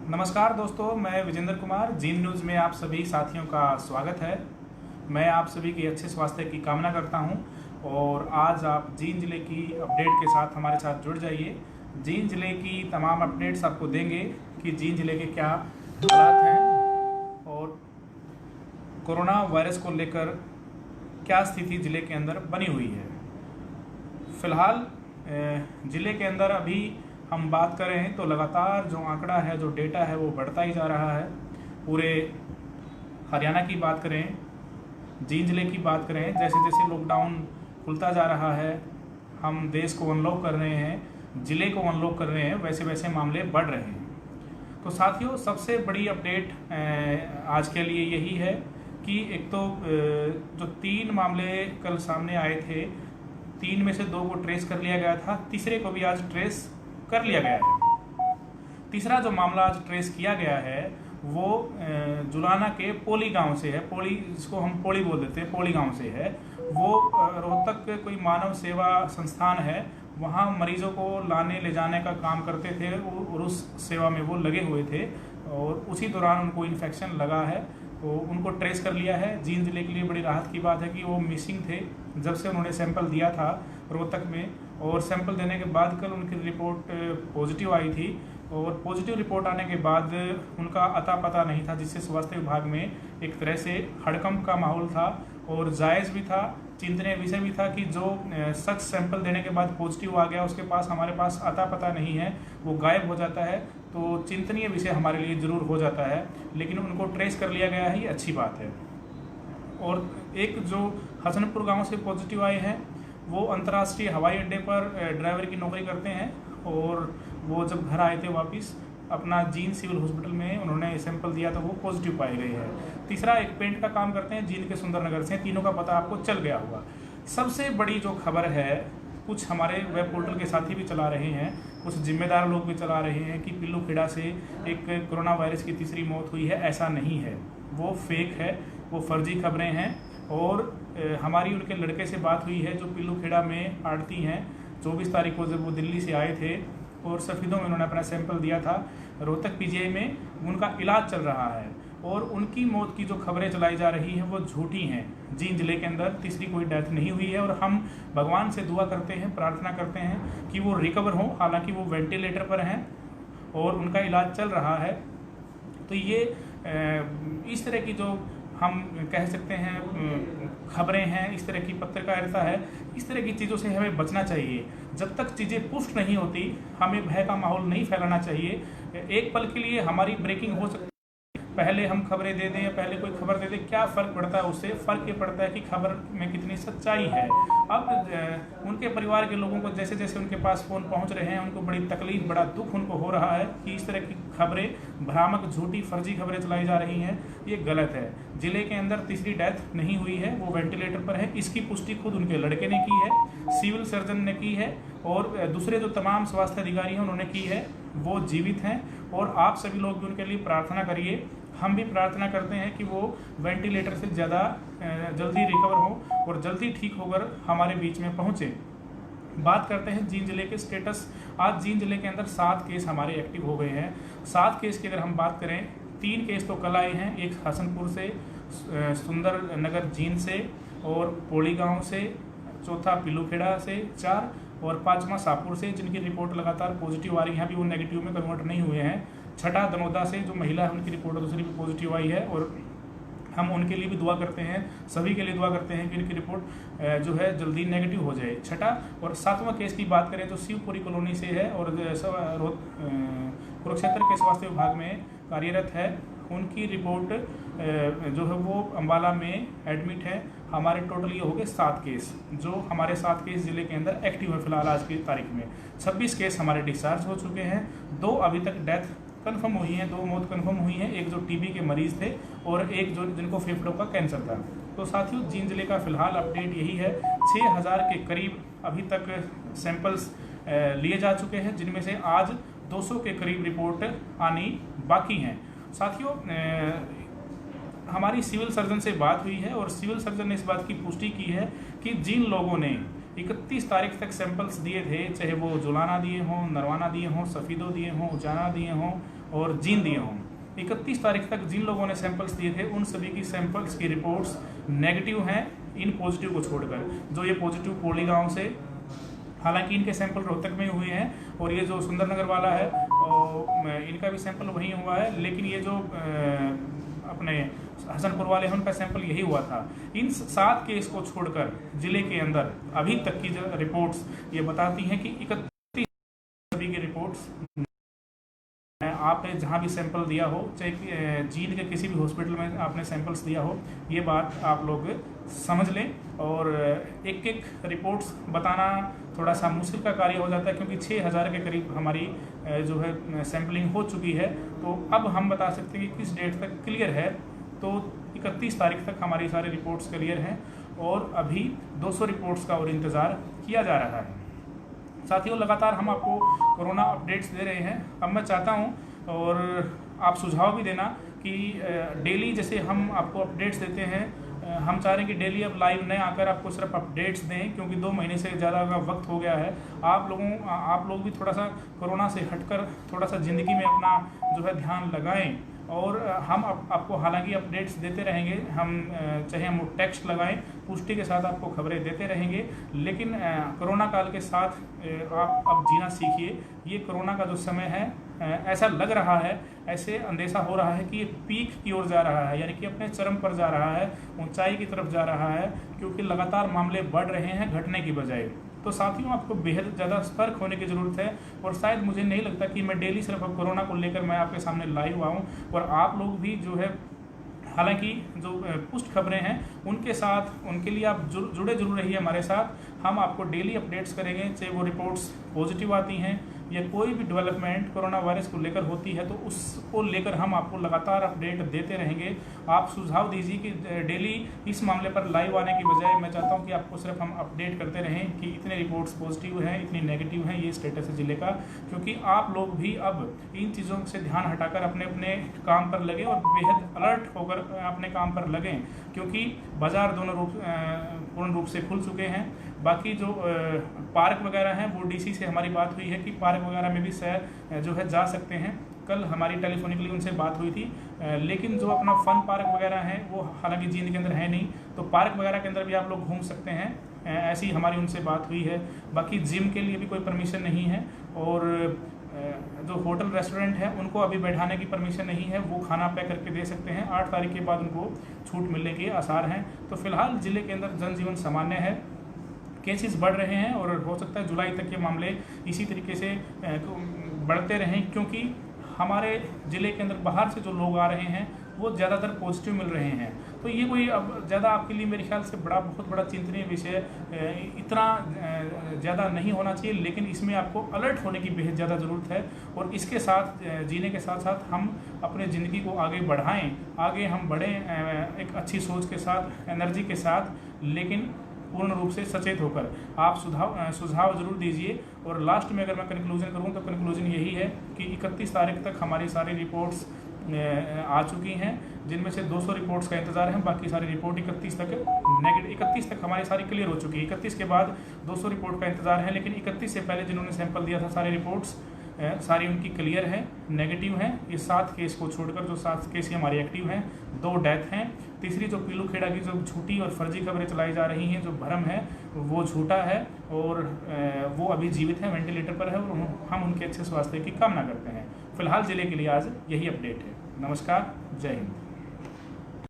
नमस्कार दोस्तों, मैं विजेंद्र कुमार जीन न्यूज़ में आप सभी साथियों का स्वागत है। मैं आप सभी के अच्छे स्वास्थ्य की कामना करता हूं और आज आप जींद जिले की अपडेट के साथ हमारे साथ जुड़ जाइए। जींद जिले की तमाम अपडेट्स आपको देंगे कि जींद जिले के क्या हालात हैं और कोरोना वायरस को लेकर क्या स्थिति जिले के अंदर बनी हुई है। फिलहाल जिले के अंदर अभी हम बात करें तो लगातार जो आंकड़ा है, जो डेटा है, वो बढ़ता ही जा रहा है। पूरे हरियाणा की बात करें, जींद जिले की बात करें, जैसे जैसे लॉकडाउन खुलता जा रहा है, हम देश को अनलॉक कर रहे हैं, जिले को अनलॉक कर रहे हैं, वैसे वैसे मामले बढ़ रहे हैं। तो साथियों, सबसे बड़ी अपडेट आज के लिए यही है कि एक तो जो 3 मामले कल सामने आए थे, 3 में से 2 को ट्रेस कर लिया गया था, तीसरे को भी आज ट्रेस कर लिया गया है। तीसरा जो मामला आज ट्रेस किया गया है वो जुलाना के पोली गांव से है। पोली, जिसको हम पोली बोल देते हैं, पोली गांव से है। वो रोहतक कोई मानव सेवा संस्थान है, वहाँ मरीजों को लाने ले जाने का काम करते थे और उस सेवा में वो लगे हुए थे और उसी दौरान उनको इन्फेक्शन लगा है, तो उनको ट्रेस कर लिया है। जींद जिले के लिए बड़ी राहत की बात है कि वो मिसिंग थे जब से उन्होंने सैंपल दिया था रोहतक में, और सैंपल देने के बाद कल उनकी रिपोर्ट पॉजिटिव आई थी और पॉजिटिव रिपोर्ट आने के बाद उनका अता पता नहीं था, जिससे स्वास्थ्य विभाग में एक तरह से हड़कंप का माहौल था और जायज़ भी था, चिंतनीय विषय भी था कि जो शख्स सैंपल देने के बाद पॉजिटिव आ गया, उसके पास हमारे पास अता पता नहीं है, वो गायब हो जाता है, तो चिंतनीय विषय हमारे लिए ज़रूर हो जाता है। लेकिन उनको ट्रेस कर लिया गया है, ये अच्छी बात है। और एक जो हसनपुर गांव से पॉजिटिव आए हैं, वो अंतर्राष्ट्रीय हवाई अड्डे पर ड्राइवर की नौकरी करते हैं और वो जब घर आए थे वापस अपना जींद सिविल हॉस्पिटल में उन्होंने सैंपल दिया तो वो पॉजिटिव पाए गए हैं। तीसरा एक पेंट का काम करते हैं, जींद के सुंदरनगर से, तीनों का पता आपको चल गया होगा। सबसे बड़ी जो खबर है, कुछ हमारे वेब पोर्टल के साथी भी चला रहे हैं, कुछ जिम्मेदार लोग भी चला रहे हैं कि पिल्लूखेड़ा से एक कोरोना वायरस की तीसरी मौत हुई है। ऐसा नहीं है, वो फेक है, वो फर्जी खबरें हैं। और हमारी उनके लड़के से बात हुई है जो पिल्लूखेड़ा में आड़ती हैं। 24 तारीख को जब वो दिल्ली से आए थे और सफीदों में उन्होंने अपना सैंपल दिया था, रोहतक पीजीआई में उनका इलाज चल रहा है और उनकी मौत की जो खबरें चलाई जा रही हैं वो झूठी हैं। जींद जिले के अंदर तीसरी कोई डेथ नहीं हुई है और हम भगवान से दुआ करते हैं, प्रार्थना करते हैं कि वो रिकवर हों। हालांकि वो वेंटिलेटर पर हैं और उनका इलाज चल रहा है। तो ये इस तरह की जो हम कह सकते हैं खबरें हैं, इस तरह की पत्रकारिता है, इस तरह की चीज़ों से हमें बचना चाहिए। जब तक चीज़ें पुष्ट नहीं होती, हमें भय का माहौल नहीं फैलाना चाहिए। एक पल के लिए हमारी ब्रेकिंग हो सकती है, पहले हम खबरें दे दें या पहले कोई खबर दे दें, क्या फ़र्क पड़ता है? उससे फ़र्क ये पड़ता है कि खबर में कितनी सच्चाई है। अब उनके परिवार के लोगों को जैसे जैसे उनके पास फ़ोन पहुंच रहे हैं, उनको बड़ी तकलीफ, बड़ा दुख उनको हो रहा है कि इस तरह की खबरें, भ्रामक, झूठी, फर्जी खबरें चलाई जा रही हैं। ये गलत है। जिले के अंदर तीसरी डेथ नहीं हुई है, वो वेंटिलेटर पर है। इसकी पुष्टि खुद उनके लड़के ने की है, सिविल सर्जन ने की है और दूसरे जो तमाम स्वास्थ्य अधिकारी हैं उन्होंने की है। वो जीवित हैं और आप सभी लोग भी उनके लिए प्रार्थना करिए। हम भी प्रार्थना करते हैं कि वो वेंटिलेटर से ज़्यादा जल्दी रिकवर हो और जल्दी ठीक होकर हमारे बीच में पहुँचे। बात करते हैं जींद जिले के स्टेटस। आज जींद जिले के अंदर 7 केस हमारे एक्टिव हो गए हैं। 7 केस की अगर हम बात करें, 3 केस तो कल आए हैं, एक हसनपुर से, सुंदरनगर जींद से और पोली गांव से, चौथा पिल्लूखेड़ा से 4 और 5वां शाहपुर से, जिनकी रिपोर्ट लगातार पॉजिटिव आ रही है, अभी वो नेगेटिव में कन्वर्ट नहीं हुए हैं। छठा दनोदा से जो महिला है, उनकी रिपोर्ट दूसरी भी पॉजिटिव आई है और हम उनके लिए भी दुआ करते हैं, सभी के लिए दुआ करते हैं कि उनकी रिपोर्ट जो है जल्दी नेगेटिव हो जाए। छठा और 7वां केस की बात करें तो शिवपुरी कॉलोनी से है और कुरुक्षेत्र के स्वास्थ्य विभाग में कार्यरत है। उनकी रिपोर्ट जो है वो अम्बाला में एडमिट है। हमारे टोटल ये हो गए 7 केस, जो हमारे 7 केस जिले के अंदर एक्टिव है फिलहाल आज की तारीख में। 26 केस हमारे डिस्चार्ज हो चुके हैं। 2 अभी तक डेथ कंफर्म हुई हैं, 2 मौत कंफर्म हुई हैं, एक जो टीबी के मरीज थे और एक जो जिनको फेफड़ों का कैंसर था। तो साथियों, जींद जिले का फिलहाल अपडेट यही है। 6000 के करीब अभी तक सैंपल्स लिए जा चुके हैं, जिनमें से आज 200 के करीब रिपोर्ट आनी बाकी हैं। साथियों, हमारी सिविल सर्जन से बात हुई है और सिविल सर्जन ने इस बात की पुष्टि की है कि जिन लोगों ने 31 तारीख तक सैंपल्स दिए थे, चाहे वो जुलाना दिए हों, नरवाना दिए हों, सफ़ीदो दिए हों, उजाना दिए हों और जीन दिए हों। 31 तारीख तक जिन लोगों ने सैंपल्स दिए थे उन सभी की सैंपल्स की रिपोर्ट्स नेगेटिव हैं, इन पॉजिटिव को छोड़कर। जो ये पॉजिटिव कोली गाँव से, हालांकि इनके सैंपल रोहतक में हुए हैं और ये जो सुंदरनगर वाला है इनका भी सैंपल वहीं हुआ है, लेकिन ये जो अपने हसनपुर वाले हैं उनका सैंपल यही हुआ था। इन 7 केस को छोड़कर जिले के अंदर अभी तक की जो रिपोर्ट्स ये बताती हैं कि 31 सभी की रिपोर्ट्स, आपने जहाँ भी सैंपल दिया हो, चाहे जींद के किसी भी हॉस्पिटल में आपने सैंपल्स दिया हो, ये बात आप लोग समझ लें। और एक एक रिपोर्ट्स बताना थोड़ा सा मुश्किल का कार्य हो जाता है, क्योंकि 6000 के करीब हमारी जो है सैंपलिंग हो चुकी है। तो अब हम बता सकते हैं कि किस डेट तक क्लियर है। तो 31 तारीख तक हमारी सारी रिपोर्ट्स क्लियर हैं और अभी 200 रिपोर्ट्स का और इंतज़ार किया जा रहा है। साथियों, लगातार हम आपको कोरोना अपडेट्स दे रहे हैं। अब मैं चाहता हूं और आप सुझाव भी देना कि डेली जैसे हम आपको अपडेट्स देते हैं, हम चाह रहे हैं कि डेली अब लाइव न आकर आपको सिर्फ अपडेट्स दें, क्योंकि 2 महीने से ज़्यादा का वक्त हो गया है। आप लोग भी थोड़ा सा कोरोना से हटकर थोड़ा सा ज़िंदगी में अपना जो है ध्यान लगाएं। और हम आपको हालांकि अपडेट्स देते रहेंगे, हम चाहे हम टेक्स्ट लगाएं, पुष्टि के साथ आपको खबरें देते रहेंगे। लेकिन कोरोना काल के साथ आप अब जीना सीखिए। ये कोरोना का जो समय है, ऐसा लग रहा है, ऐसे अंदेशा हो रहा है कि ये पीक की ओर जा रहा है, यानी कि अपने चरम पर जा रहा है, ऊंचाई की तरफ जा रहा है, क्योंकि लगातार मामले बढ़ रहे हैं घटने की बजाय। तो साथियों, आपको बेहद ज़्यादा सतर्क होने की ज़रूरत है। और शायद मुझे नहीं लगता कि मैं डेली सिर्फ अब कोरोना को लेकर मैं आपके सामने लाइव आऊँ। और आप लोग भी जो है, हालांकि जो पुष्ट खबरें हैं उनके साथ, उनके लिए आप जुड़े जरूर रहिए हमारे साथ। हम आपको डेली अपडेट्स करेंगे, चाहे वो रिपोर्ट्स पॉजिटिव आती हैं या कोई भी डेवलपमेंट कोरोना वायरस को लेकर होती है, तो उसको लेकर हम आपको लगातार अपडेट देते रहेंगे। आप सुझाव दीजिए कि डेली इस मामले पर लाइव आने की बजाय मैं चाहता हूं कि आपको सिर्फ हम अपडेट करते रहें कि इतने रिपोर्ट्स पॉजिटिव हैं, इतनी नेगेटिव हैं, ये स्टेटस है जिले का। क्योंकि आप लोग भी अब इन चीज़ों से ध्यान हटाकर अपने अपने काम पर लगें और बेहद अलर्ट होकर अपने काम पर लगें, क्योंकि बाज़ार दोनों पूर्ण रूप से खुल चुके हैं। बाकी जो पार्क वगैरह हैं, वो डीसी से हमारी बात हुई है कि पार्क वगैरह में भी सैर जो है जा सकते हैं। कल हमारी टेलीफोनिकली उनसे बात हुई थी, लेकिन जो अपना फन पार्क वगैरह हैं वो हालांकि जींद के अंदर है नहीं, तो पार्क वगैरह के अंदर भी आप लोग घूम सकते हैं, ऐसी हमारी उनसे बात हुई है। बाकी जिम के लिए भी कोई परमिशन नहीं है, और जो होटल रेस्टोरेंट है उनको अभी बैठाने की परमिशन नहीं है, वो खाना पैक करके दे सकते हैं। 8 तारीख के बाद उनको छूट मिलने के आसार हैं। तो फिलहाल ज़िले के अंदर जनजीवन सामान्य है, केसेस बढ़ रहे हैं और हो सकता है जुलाई तक ये मामले इसी तरीके से बढ़ते रहें, क्योंकि हमारे ज़िले के अंदर बाहर से जो लोग आ रहे हैं वो ज़्यादातर पॉजिटिव मिल रहे हैं। तो ये कोई अब ज़्यादा आपके लिए मेरे ख्याल से बहुत बड़ा चिंतनीय विषय इतना ज़्यादा नहीं होना चाहिए, लेकिन इसमें आपको अलर्ट होने की बेहद ज़्यादा ज़रूरत है। और इसके साथ जीने के साथ साथ हम अपने ज़िंदगी को आगे बढ़ाएं, आगे हम बढ़ें एक अच्छी सोच के साथ, एनर्जी के साथ, लेकिन पूर्ण रूप से सचेत होकर। आप सुझाव जरूर दीजिए। और लास्ट में अगर मैं कंक्लूजन करूं तो कंक्लूजन यही है कि 31 तारीख तक हमारी सारी रिपोर्ट्स आ चुकी हैं, जिनमें से 200 रिपोर्ट्स का इंतज़ार है। बाकी सारी रिपोर्ट 31 तक हमारी सारी क्लियर हो चुकी है। 31 के बाद 200 रिपोर्ट का इंतज़ार है, लेकिन 31 से पहले जिन्होंने सैंपल दिया था सारी रिपोर्ट्स सारी उनकी क्लियर है, नेगेटिव हैं। ये 7 केस को छोड़कर जो 7 केस ही हमारी एक्टिव हैं, 2 डेथ हैं। तीसरी जो पीलू खेड़ा की जो झूठी और फर्जी खबरें चलाई जा रही हैं, जो भ्रम है, वो झूठा है और वो अभी जीवित है, वेंटिलेटर पर है, और हम उनके अच्छे स्वास्थ्य की कामना करते हैं। फिलहाल जिले के लिए आज यही अपडेट है। नमस्कार, जय हिंद।